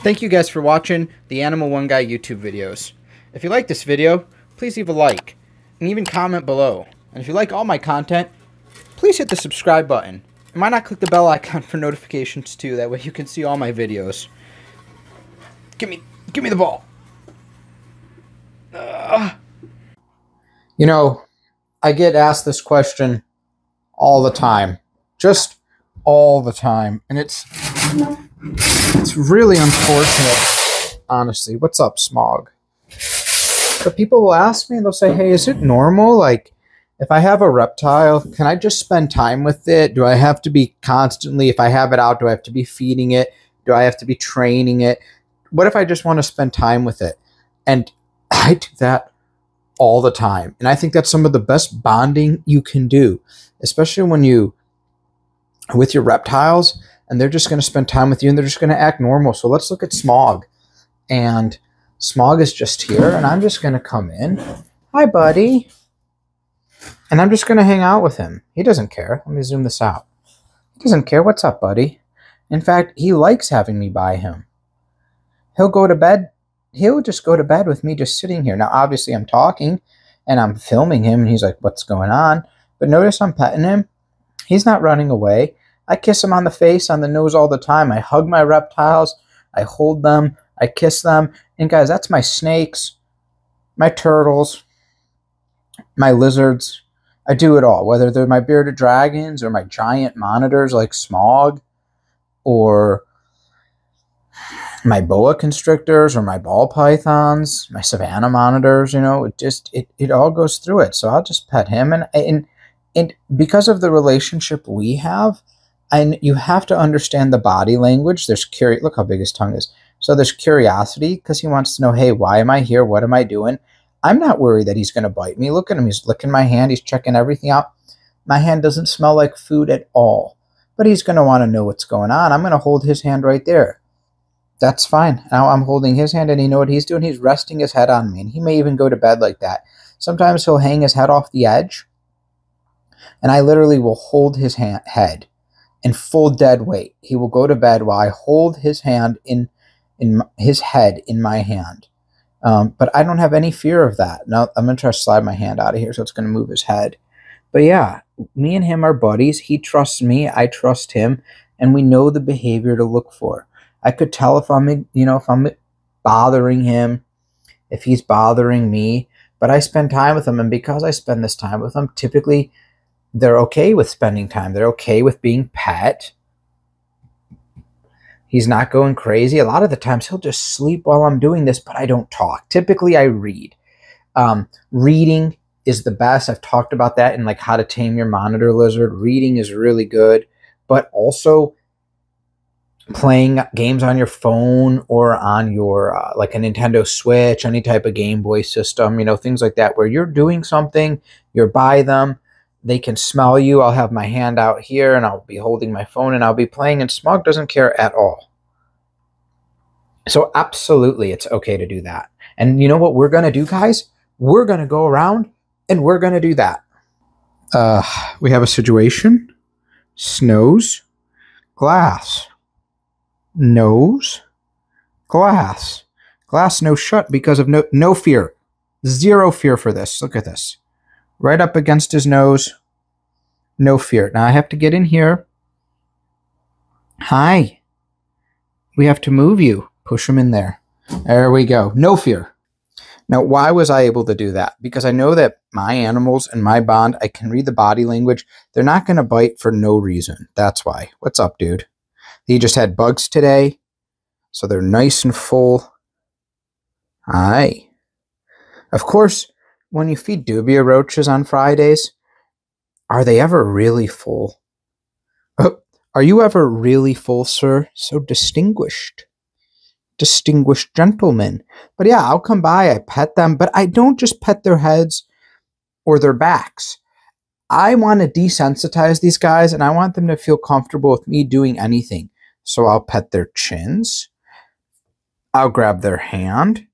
Thank you guys for watching the Animal One Guy YouTube videos. If you like this video, please leave a like and even comment below. And if you like all my content, please hit the subscribe button. And why not click the bell icon for notifications too? That way you can see all my videos. Give me the ball. You know, I get asked this question all the time. Just all the time. And it's really unfortunate, honestly. What's up, Smog? But people will ask me, and they'll say, hey, is it normal? Like, if I have a reptile, can I just spend time with it? Do I have to be constantly, if I have it out, do I have to be feeding it? Do I have to be training it? What if I just want to spend time with it? And I do that all the time. And I think that's some of the best bonding you can do, especially when you, with your reptiles, and they're just going to spend time with you and they're just going to act normal. So let's look at Smog. And Smog is just here, and I'm just going to come in. Hi, buddy. And I'm just going to hang out with him. He doesn't care. Let me zoom this out. He doesn't care. What's up, buddy? In fact, he likes having me by him. He'll go to bed. He'll just go to bed with me just sitting here. Now, obviously, I'm talking, and I'm filming him, and he's like, what's going on? But notice I'm petting him. He's not running away. I kiss him on the face, on the nose all the time. I hug my reptiles. I hold them. I kiss them. And guys, that's my snakes, my turtles, my lizards. I do it all, whether they're my bearded dragons or my giant monitors like Smog, or my boa constrictors or my ball pythons, my savanna monitors. You know, it all goes through it. So I'll just pet him. And because of the relationship we have, and you have to understand the body language. There's look how big his tongue is. So there's curiosity because he wants to know, hey, why am I here? What am I doing? I'm not worried that he's going to bite me. Look at him. He's licking my hand. He's checking everything out. My hand doesn't smell like food at all. But he's going to want to know what's going on. I'm going to hold his hand right there. That's fine. Now I'm holding his hand, and you know what he's doing? He's resting his head on me. And he may even go to bed like that. Sometimes he'll hang his head off the edge. And I literally will hold his head in full dead weight. He will go to bed while I hold his hand in his head in my hand. But I don't have any fear of that. Now, I'm going to try to slide my hand out of here, so it's going to move his head. But yeah, me and him are buddies. He trusts me. I trust him. And we know the behavior to look for. I could tell if I'm bothering him, if he's bothering me. But I spend time with him. And because I spend this time with him, typically they're okay with spending time. They're okay with being pet. He's not going crazy. A lot of the times he'll just sleep while I'm doing this, but I don't talk. Typically I read. Reading is the best. I've talked about that in like How to Tame Your Monitor Lizard. Reading is really good, but also playing games on your phone or on your like a Nintendo Switch, any type of Game Boy system, you know, things like that where you're doing something, you're by them. They can smell you. I'll have my hand out here and I'll be holding my phone and I'll be playing, and Smog doesn't care at all. So absolutely, it's okay to do that. And you know what we're going to do, guys? We're going to go around and we're going to do that. We have a situation. Snows, glass. Nose, glass. Glass, no shut because of no fear. Zero fear for this. Look at this. Right up against his nose. No fear. Now I have to get in here. Hi. We have to move you. Push him in there. There we go. No fear. Now, why was I able to do that? Because I know that my animals and my bond, I can read the body language. They're not going to bite for no reason. That's why. What's up, dude? He just had bugs today, so they're nice and full. Hi. Of course, when you feed dubia roaches on Fridays, are they ever really full? Oh, are you ever really full, sir? So distinguished. Distinguished gentleman. But yeah, I'll come by, I pet them, but I don't just pet their heads or their backs. I want to desensitize these guys, and I want them to feel comfortable with me doing anything. So I'll pet their chins. I'll grab their hand.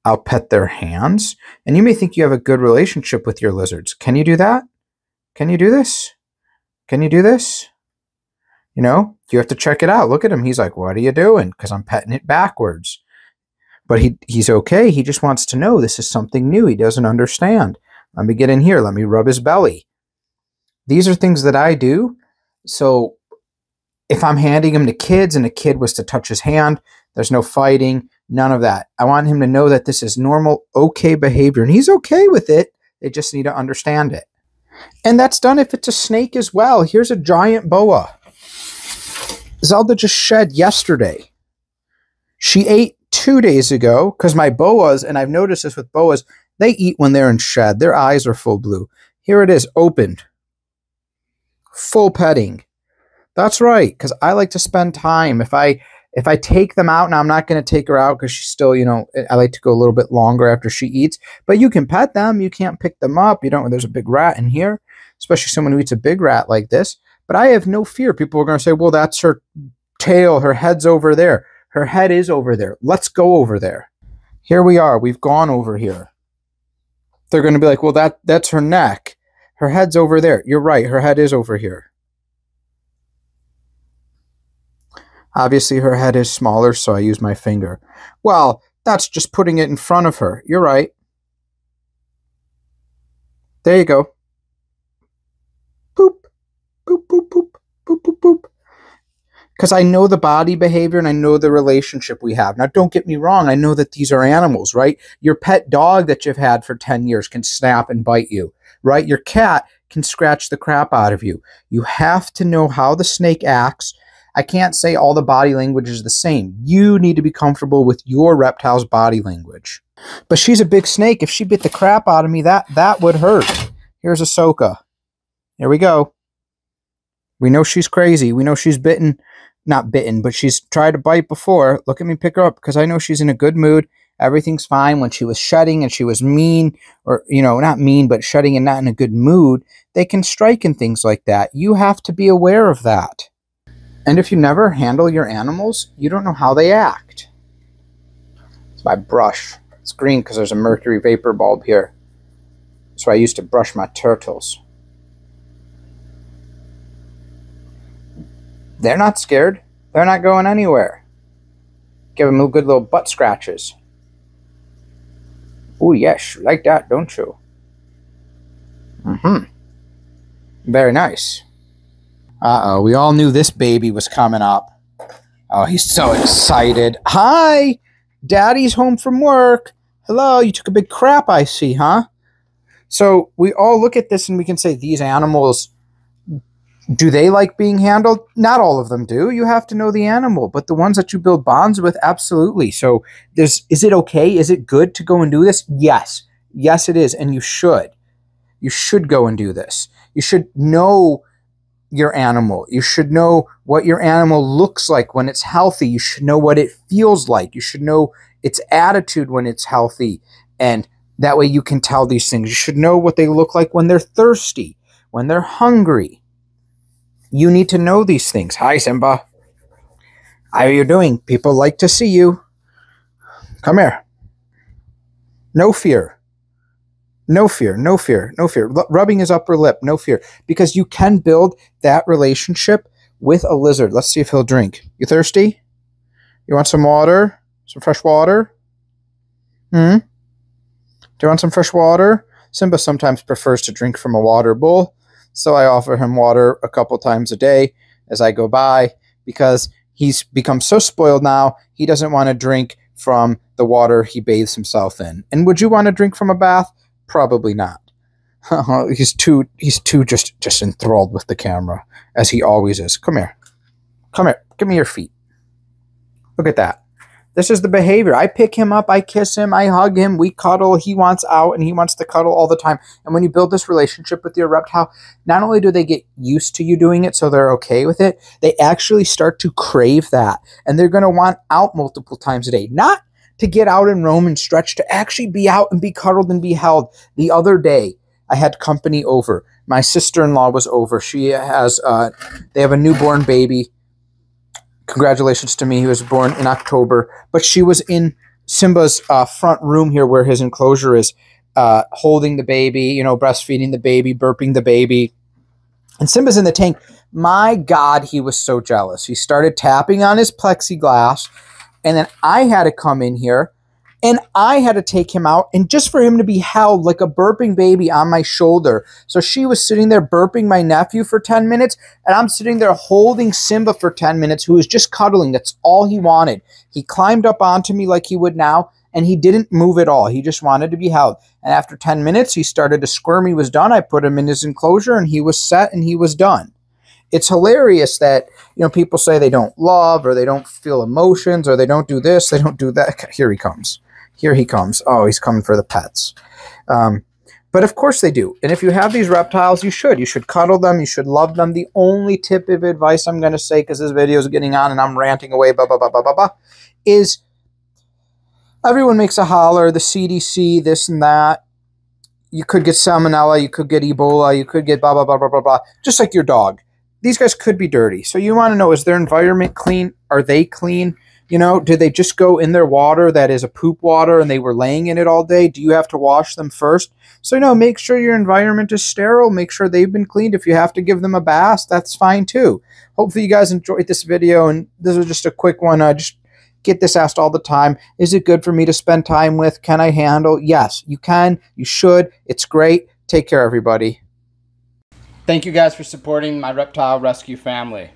I'll pet their hands. And you may think you have a good relationship with your lizards. Can you do that? Can you do this? Can you do this? You know, You have to check it out. Look at him. He's like, what are you doing? Because I'm petting it backwards. But he's okay. He just wants to know this is something new. He doesn't understand. Let me get in here. Let me rub his belly. These are things that I do. So if I'm handing him to kids and a kid was to touch his hand, there's no fighting, none of that. I want him to know that this is normal, okay behavior. And he's okay with it. They just need to understand it. And that's done if it's a snake as well. Here's a giant boa. Zelda just shed yesterday. She ate 2 days ago because my boas, and I've noticed this with boas, they eat when they're in shed. Their eyes are full blue. Here it is, opened. Full petting. That's right, because I like to spend time. If I take them out, now I'm not going to take her out because she's still, you know, I like to go a little bit longer after she eats. But you can pet them. You can't pick them up. You don't. There's a big rat in here, especially someone who eats a big rat like this. But I have no fear. People are going to say, well, that's her tail. Her head's over there. Her head is over there. Let's go over there. Here we are. We've gone over here. They're going to be like, well, that's her neck. Her head's over there. You're right. Her head is over here. Obviously, her head is smaller, so I use my finger. Well, that's just putting it in front of her. You're right. There you go. Boop, boop, boop, boop, boop, boop, boop. Because I know the body behavior and I know the relationship we have. Now, don't get me wrong. I know that these are animals, right? Your pet dog that you've had for 10 years can snap and bite you, right? Your cat can scratch the crap out of you. You have to know how the snake acts. I can't say all the body language is the same. You need to be comfortable with your reptile's body language. But she's a big snake. If she bit the crap out of me, that would hurt. Here's Ahsoka. Here we go. We know she's crazy. We know she's bitten. Not bitten, but she's tried to bite before. Look at me pick her up because I know she's in a good mood. Everything's fine. When she was shedding and she was mean, or, you know, not mean, but shedding and not in a good mood, they can strike and things like that. You have to be aware of that. And if you never handle your animals, you don't know how they act. It's my brush. It's green because there's a mercury vapor bulb here. That's why I used to brush my turtles. They're not scared. They're not going anywhere. Give them good little butt scratches. Oh, yes, you like that, don't you? Mm-hmm. Very nice. Uh-oh, we all knew this baby was coming up. Oh, he's so excited. Hi! Daddy's home from work. Hello, you took a big crap, I see, huh? So we all look at this and we can say, these animals, do they like being handled? Not all of them do. You have to know the animal. But the ones that you build bonds with, absolutely. So is it okay? Is it good to go and do this? Yes. Yes, it is. And you should. You should go and do this. You should know your animal. You should know what your animal looks like when it's healthy. You should know what it feels like. You should know its attitude when it's healthy. And that way you can tell these things. You should know what they look like when they're thirsty, when they're hungry. You need to know these things. Hi, Simba. How are you doing? People like to see you. Come here. No fear. No fear, no fear, no fear. Rubbing his upper lip, no fear. Because you can build that relationship with a lizard. Let's see if he'll drink. You thirsty? You want some water? Some fresh water? Do you want some fresh water? Simba sometimes prefers to drink from a water bowl, so I offer him water a couple times a day as I go by, because he's become so spoiled now, he doesn't want to drink from the water he bathes himself in. And would you want to drink from a bath? Probably not. He's too just enthralled with the camera, as he always is. Come here. Come here. Give me your feet. Look at that. This is the behavior. I pick him up, I kiss him, I hug him, we cuddle. He wants out and he wants to cuddle all the time. And when you build this relationship with your reptile, not only do they get used to you doing it so they're okay with it, they actually start to crave that. And they're going to want out multiple times a day. Not to get out and roam and stretch, to actually be out and be cuddled and be held. The other day, I had company over. My sister-in-law was over. She has, they have a newborn baby. Congratulations to me. He was born in October. But she was in Simba's front room here where his enclosure is, holding the baby, you know, breastfeeding the baby, burping the baby. And Simba's in the tank. My God, he was so jealous. He started tapping on his plexiglass, and then I had to come in here, and I had to take him out, and just for him to be held like a burping baby on my shoulder. So she was sitting there burping my nephew for 10 minutes, and I'm sitting there holding Simba for 10 minutes, who was just cuddling. That's all he wanted. He climbed up onto me like he would now, and he didn't move at all. He just wanted to be held. And after 10 minutes, he started to squirm. He was done. I put him in his enclosure, and he was set, and he was done. It's hilarious that, people say they don't love, or they don't feel emotions, or they don't do this, they don't do that. Here he comes. Here he comes. Oh, he's coming for the pets. But of course they do. And if you have these reptiles, you should. You should cuddle them. You should love them. The only tip of advice I'm going to say, because this video is getting on and I'm ranting away, is everyone makes a holler, the CDC, this and that. You could get salmonella, you could get Ebola, you could get blah, blah, blah, blah, blah, blah. Just like your dog. These guys could be dirty. So you want to know, is their environment clean? Are they clean? Did they just go in their water that is a poop water and they were laying in it all day? Do you have to wash them first? So, make sure your environment is sterile. Make sure they've been cleaned. If you have to give them a bath, that's fine too. Hopefully you guys enjoyed this video, and this was just a quick one. Just get this asked all the time. Is it good for me to spend time with? Can I handle? Yes, you can. You should. It's great. Take care, everybody. Thank you guys for supporting my reptile rescue family.